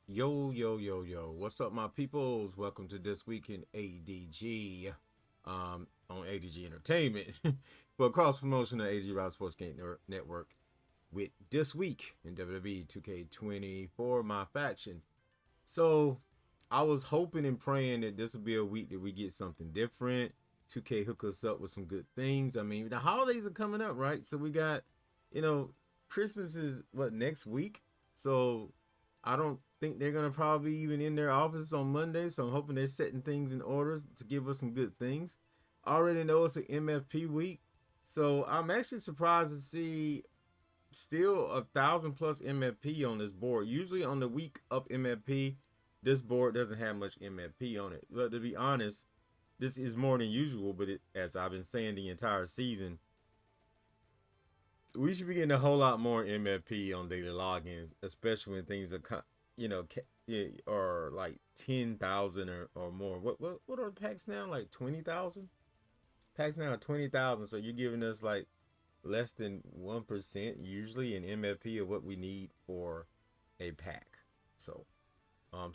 Yo, what's up, my peoples? Welcome to This Week in ADG on ADG Entertainment for cross promotion of ADG Network with This Week in WWE 2K24 MyFaction. So, I was hoping and praying that this would be a week that we get something different. 2K hook us up with some good things. I mean, the holidays are coming up, right? So, we got, you know, Christmas is what, next week? So, I don't think they're gonna probably even in their offices on Monday, so I'm hoping they're setting things in orders to give us some good things. I already know it's an MFP week, so I'm actually surprised to see still 1,000+ MFP on this board. Usually on the week of MFP, this board doesn't have much MFP on it. But to be honest, this is more than usual. But as I've been saying the entire season, we should be getting a whole lot more MFP on daily logins, especially when things are, or like 10,000 or more. What are packs now? Like 20,000? Packs now are 20,000. So you're giving us like less than 1% usually in MFP of what we need for a pack. So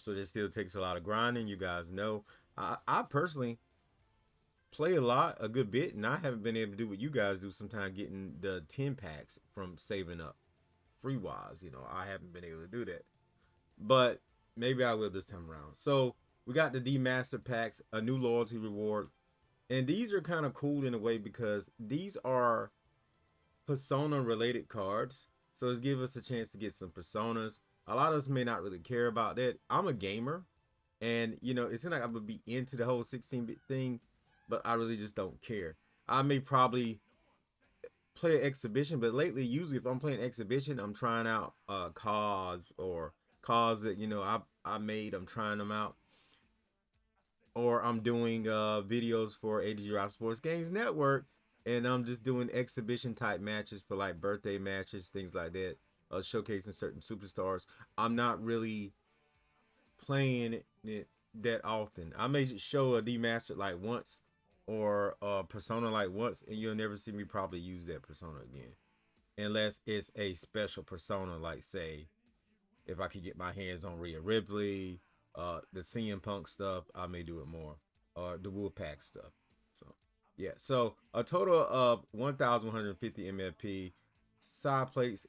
this still takes a lot of grinding. You guys know, I personally play a good bit, and I haven't been able to do what you guys do sometimes, getting the 10 packs from saving up free wise. I haven't been able to do that, but maybe I will this time around. So we got the demaster packs, a new loyalty reward, and these are kind of cool in a way because these are persona related cards. So it's give us a chance to get some personas. A lot of us may not really care about that. I'm a gamer, and it's not like I'm gonna be into the whole 16-bit thing, but I really just don't care. I may probably play an exhibition, but lately, usually if I'm playing exhibition, I'm trying out cars or cars that I made. I'm trying them out, or I'm doing videos for ADG Sports Games Network, and I'm just doing exhibition type matches for like birthday matches, things like that, showcasing certain superstars. I'm not really playing it that often. I may show a demaster like once or a persona like once, and you'll never see me probably use that persona again, unless it's a special persona, like say if I could get my hands on Rhea Ripley, the CM Punk stuff, I may do it more, or the Wolfpack stuff. So yeah, so a total of 1,150 MFP, side plates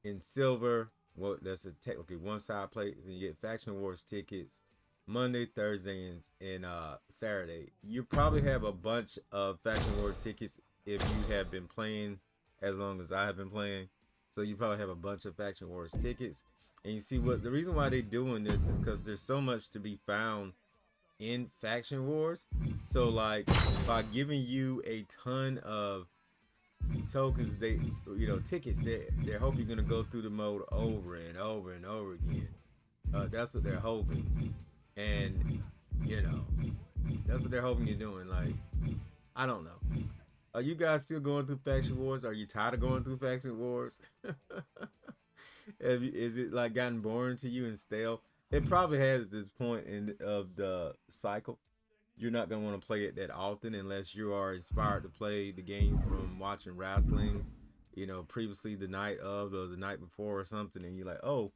in silver. Well, that's technically one side plate. Then you get Faction Wars tickets Monday, Thursday, and Saturday. You probably have a bunch of Faction War tickets if you have been playing as long as I have been playing. So you probably have a bunch of Faction Wars tickets. And you see what the reason why they're doing this is because there's so much to be found in Faction Wars. So like by giving you a ton of tokens, tickets, they're hoping you're gonna go through the mode over and over and over again. That's what they're hoping, and that's what they're hoping you're doing. Like, I don't know. Are you guys still going through Faction Wars? Are you tired of going through Faction Wars? Is it like gotten boring to you and stale? It probably has at this point of the cycle. You're not gonna want to play it that often unless you are inspired to play the game from watching wrestling, previously the night of or the night before or something, and you're like, oh,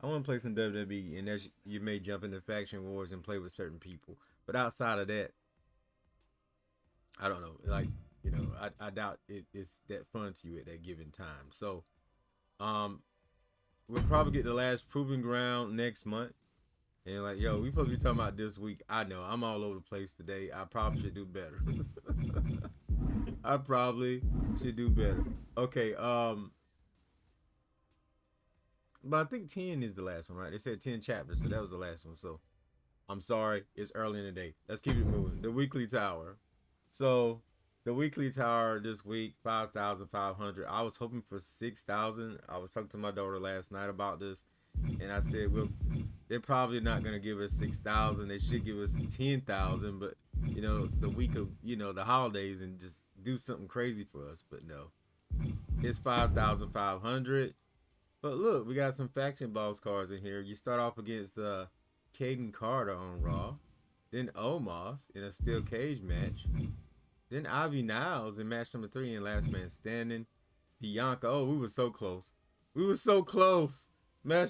I want to play some WWE, and that's you may jump into Faction Wars and play with certain people. But outside of that, I don't know. Like, I doubt it's that fun to you at that given time. So, um, we'll probably get the last proving ground next month. And like, yo, we supposed to be talking about this week. I know I'm all over the place today. I probably should do better. I probably should do better. Okay, but I think 10 is the last one, right? They said 10 chapters, so that was the last one. So I'm sorry, it's early in the day. Let's keep it moving. The weekly tower. So the weekly tower this week, 5,500. I was hoping for 6,000. I was talking to my daughter last night about this, and I said, well, they're probably not gonna give us 6,000. They should give us 10,000. But the week of the holidays and just do something crazy for us. But no, it's 5,500. But look, we got some faction boss cards in here. You start off against Caden Carter on Raw, then Omos in a steel cage match, then Ivy Niles in match number 3 in Last Man Standing. Bianca, oh, we were so close. We were so close. Match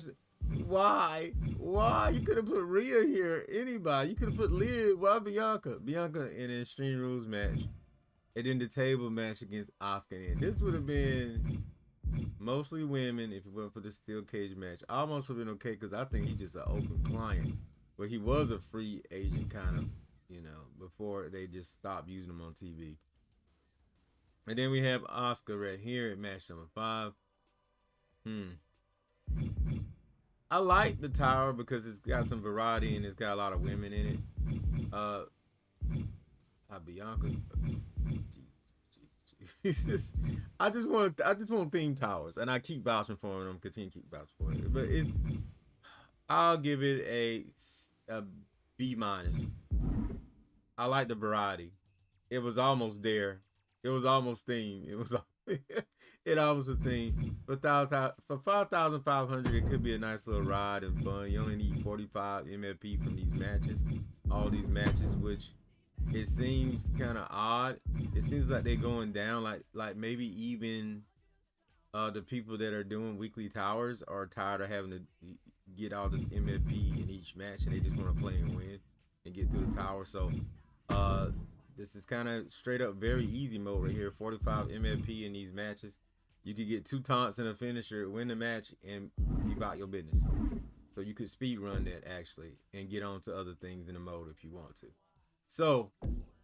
Why? Why? You could have put Rhea here. Anybody. You could have put Liv. Why Bianca? Bianca in an Extreme Rules match. And then the table match against Asuka. And this would have been mostly women if it weren't for the steel cage match. I almost would have been okay because I think he's just an open client. But he was a free agent kind of, you know, before they just stopped using him on TV. And then we have Asuka right here at match number 5. I like the tower because it's got some variety and it's got a lot of women in it. Bianca. Jesus. I just want theme towers, and I keep vouching for them. Continue to keep vouching for it, but I'll give it a B minus. I like the variety. It was almost there. It was almost theme. It was it almost a theme. For 5,500, it could be a nice little ride and fun. You only need 45 MFP from these matches. All these matches, which it seems kind of odd. It seems like they're going down. Like maybe even the people that are doing weekly towers are tired of having to get all this MFP in each match, and they just want to play and win and get through the tower. So this is kind of straight up very easy mode right here. 45 MFP in these matches. You could get 2 taunts and a finisher, win the match, and be about your business. So you could speed run that actually and get on to other things in the mode if you want to. So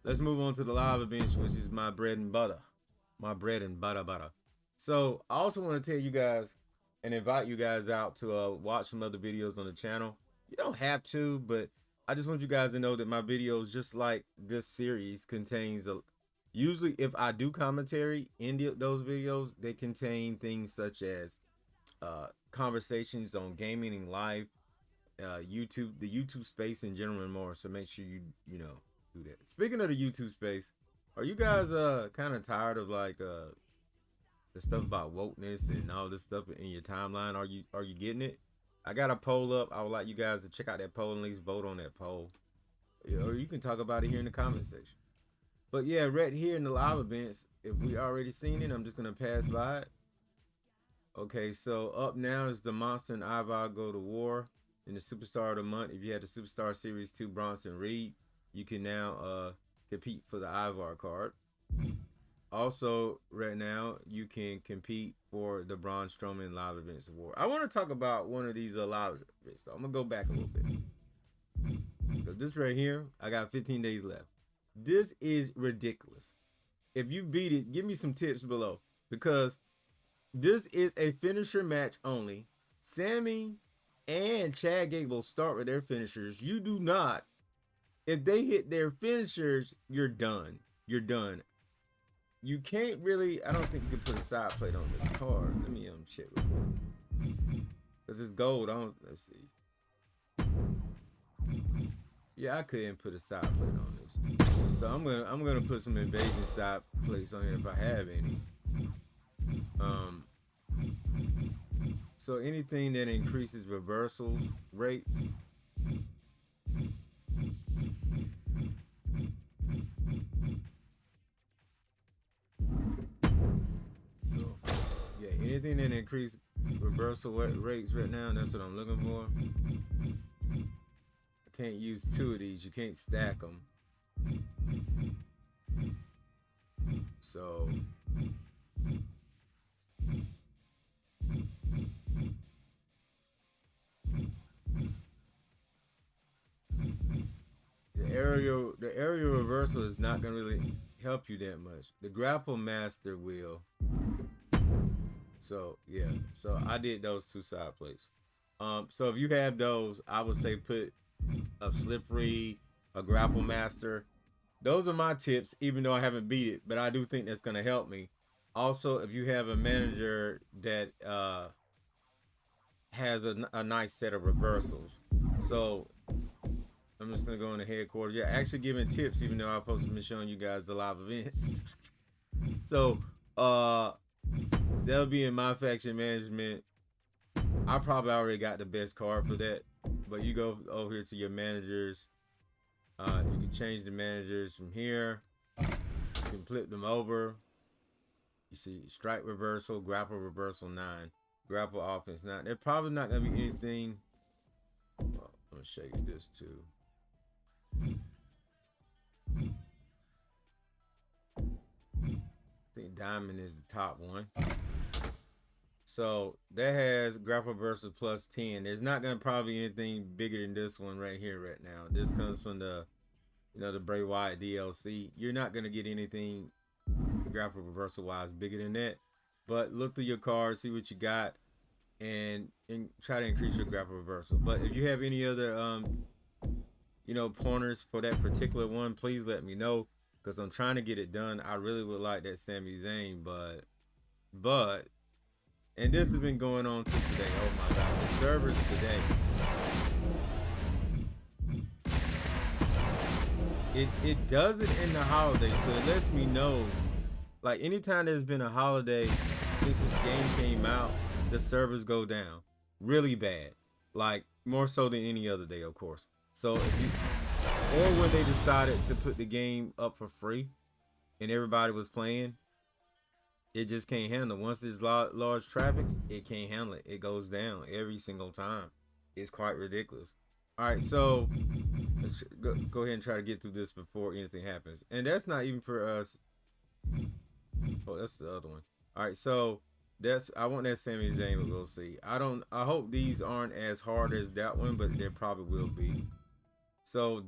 let's move on to the live events, which is my bread and butter. My bread and butter. So I also want to tell you guys and invite you guys out to watch some other videos on the channel. You don't have to, but I just want you guys to know that my videos, just like this series, contains usually if I do commentary in those videos, they contain things such as conversations on gaming and life, YouTube, the YouTube space in general and more. So make sure you know do that. Speaking of the YouTube space, are you guys kind of tired of like the stuff about wokeness and all this stuff in your timeline? Are you getting it? I got a poll up. I would like you guys to check out that poll and at least vote on that poll. Or you can talk about it here in the comment section. But yeah, right here in the live events, if we already seen it, I'm just going to pass by it. Okay, so up now is the Monster and Ivar go to war in the Superstar of the Month. If you had the Superstar Series 2 Bronson Reed, you can now compete for the Ivar card. Also, right now, you can compete for the Braun Strowman Live Events Award. I want to talk about one of these live events, though. I'm going to go back a little bit. So this right here, I got 15 days left. This is ridiculous. If you beat it, give me some tips below. Because this is a finisher match only. Sammy and Chad Gable start with their finishers. You do not. If they hit their finishers, you're done. You're done. You can't really, I don't think you can put a side plate on this card. Let me check real quick. Because it's gold. Let's see. Yeah, I couldn't put a side plate on this. So I'm gonna put some invasion side plates on here if I have any. So anything that increases reversals rates. So yeah, anything that increases reversal rates right now, that's what I'm looking for. I can't use 2 of these. You can't stack them. So the aerial reversal is not gonna really help you that much. The grapple master will. So yeah, so I did those 2 side plates. So if you have those, I would say put a slippery, a grapple master. Those are my tips, even though I haven't beat it, but I do think that's gonna help me. Also, if you have a manager that has a nice set of reversals. So I'm just gonna go in the headquarters. Yeah, actually giving tips, even though I'm supposed to be showing you guys the live events. So that'll be in MyFaction management. I probably already got the best card for that. But you go over here to your managers. You can change the managers from here. You can flip them over. You see strike reversal, grapple reversal 9. grapple offense. Now, they're probably not going to be anything. Well, I'm going to show you this too. I think Diamond is the top one. So that has grapple versus plus 10. There's not going to probably be anything bigger than this one right here right now. This comes from the, the Bray Wyatt DLC. You're not going to get anything grapple reversal wise bigger than that. But look through your cards, see what you got, and try to increase your grapple reversal. But if you have any other pointers for that particular one, please let me know, because I'm trying to get it done. I really would like that Sami Zayn, but and this has been going on since today. Oh my god, the servers today. It does it in the holiday, so it lets me know, like, anytime there's been a holiday since this game came out, the servers go down really bad, like more so than any other day, of course. So if you, or when they decided to put the game up for free and everybody was playing, it just can't handle. Once there's large traffic, it can't handle it. It goes down every single time. It's quite ridiculous. All right, so let's go ahead and try to get through this before anything happens. And that's not even for us. Oh, that's the other one. All right, so I want that Sami Zayn, but we'll see. I hope these aren't as hard as that one, but they probably will be. So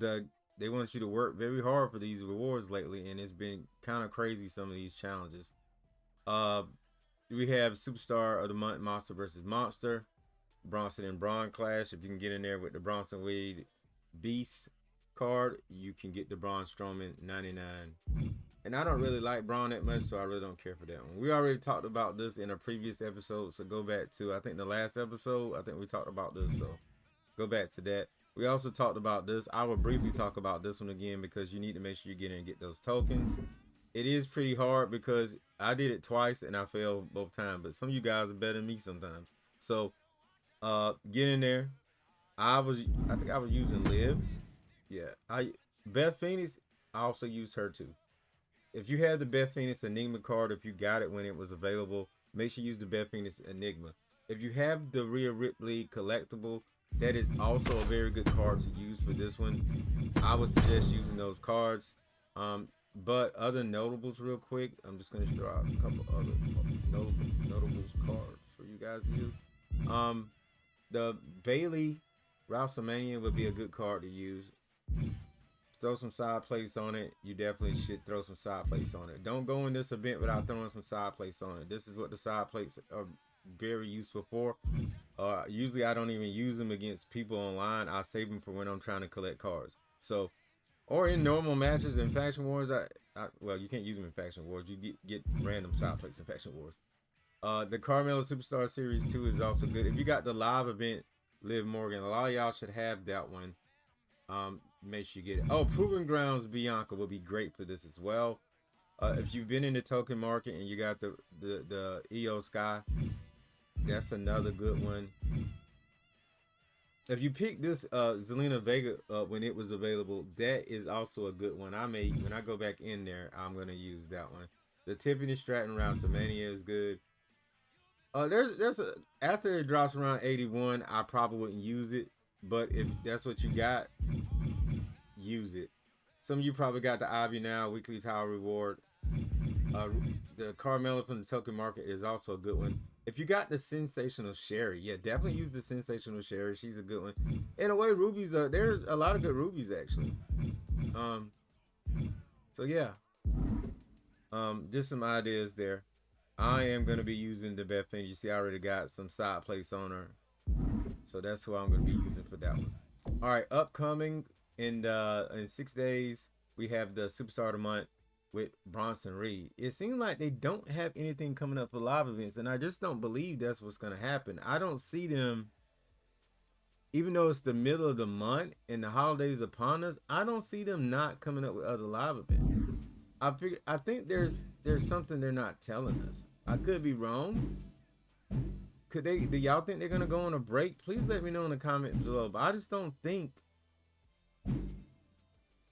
they want you to work very hard for these rewards lately, and it's been kind of crazy, some of these challenges. We have Superstar of the Month, Monster versus Monster, Bronson and Braun clash. If you can get in there with the Bronson Wade Beast card, you can get the Braun Strowman 99. And I don't really like Braun that much, so I really don't care for that one. We already talked about this in a previous episode, so go back to, I think, the last episode. I think we talked about this, so go back to that. We also talked about this. I will briefly talk about this one again, because you need to make sure you get in and get those tokens. It is pretty hard because I did it twice and I failed both times, but some of you guys are better than me sometimes. So get in there. I think I was using Liv. Yeah, Beth Phoenix, I also used her too. If you have the Beth Phoenix Enigma card, if you got it when it was available, make sure you use the Beth Phoenix Enigma. If you have the Rhea Ripley collectible, that is also a very good card to use for this one. I would suggest using those cards. But other notables real quick, I'm just going to throw out a couple other notables cards for you guys to use. The Bailey WrestleMania would be a good card to use. Throw some side plates on it. You definitely should throw some side plates on it. Don't go in this event without throwing some side plates on it. This is what the side plates are very useful for. Usually I don't even use them against people online. I save them for when I'm trying to collect cards. So, or in normal matches in Faction Wars, well, you can't use them in Faction Wars. You get random side plates in Faction Wars. The Carmella Superstar Series 2 is also good. If you got the live event, Liv Morgan, a lot of y'all should have that one. Make sure you get it. Oh, Proving Grounds Bianca will be great for this as well. If you've been in the token market and you got the EO Sky, that's another good one. If you pick this Zelina Vega when it was available, that is also a good one. When I go back in there, I'm gonna use that one. The Tiffany Stratton WrestleMania is good. After it drops around 81, I probably wouldn't use it, but if that's what you got, use it. Some of you probably got the Ivy Now weekly tile reward. The Carmella from the token market is also a good one. If you got the Sensational Sherry, yeah, definitely use the Sensational Sherry. She's a good one. In a way, rubies there's a lot of good rubies actually. So yeah, just some ideas there. I am going to be using the Beth Phoenix. You see, I already got some side plates on her, so that's who I'm going to be using for that one. All right, upcoming in 6 days, we have the Superstar of the Month with Bronson Reed. It seems like they don't have anything coming up for live events, and I just don't believe that's what's going to happen. I don't see them, even though it's the middle of the month and the holidays upon us, I don't see them not coming up with other live events. I think there's something they're not telling us. I could be wrong. Do y'all think they're gonna go on a break? Please let me know in the comment below. But I just don't think.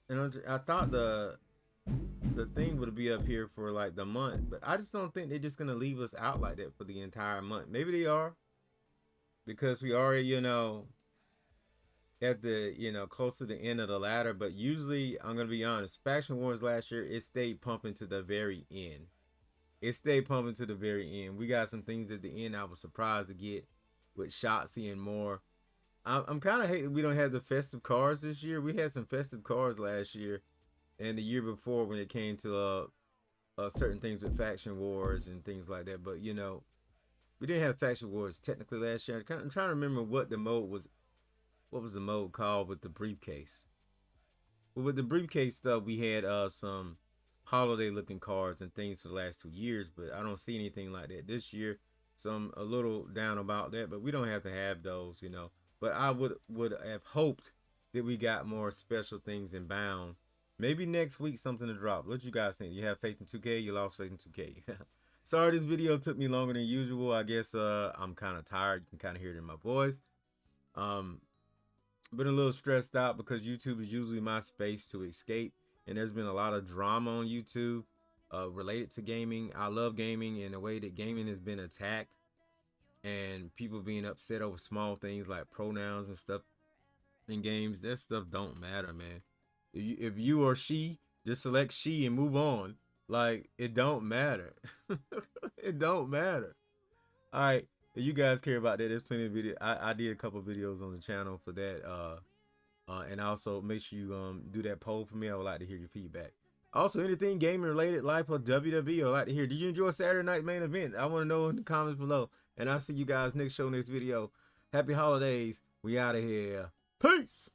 And I thought the the thing would be up here for like the month, but I just don't think they're just gonna leave us out like that for the entire month. Maybe they are, because we already, at the, close to the end of the ladder. But usually, I'm gonna be honest, Faction Wars last year, it stayed pumping to the very end. It stayed pumping to the very end. We got some things at the end I was surprised to get with Shotzi and more. I'm kind of hating we don't have the festive cards this year. We had some festive cards last year and the year before when it came to certain things with Faction Wars and things like that. But we didn't have Faction Wars technically last year. I'm trying to remember what the mode was. What was the mode called with the briefcase? Well, with the briefcase stuff, we had some holiday looking cards and things for the last 2 years, but I don't see anything like that this year. So I'm a little down about that, but we don't have to have those. But I would have hoped that we got more special things in bound. Maybe next week something to drop. What you guys think? You have faith in 2K? You lost faith in 2K? Sorry, this video took me longer than usual. I guess I'm kind of tired. You can kind of hear it in my voice. Been a little stressed out because YouTube is usually my space to escape, and there's been a lot of drama on YouTube related to gaming. I love gaming, and the way that gaming has been attacked and people being upset over small things like pronouns and stuff in games, that stuff don't matter, man. If you or she, just select she and move on. Like, it don't matter. It don't matter. All right, if you guys care about that, there's plenty of video. I did a couple videos on the channel for that. And also make sure you do that poll for me. I would like to hear your feedback. Also, anything gaming related, life or WWE, I would like to hear. Did you enjoy Saturday night main event? I want to know in the comments below. And I'll see you guys next show, next video. Happy holidays. We out of here. Peace.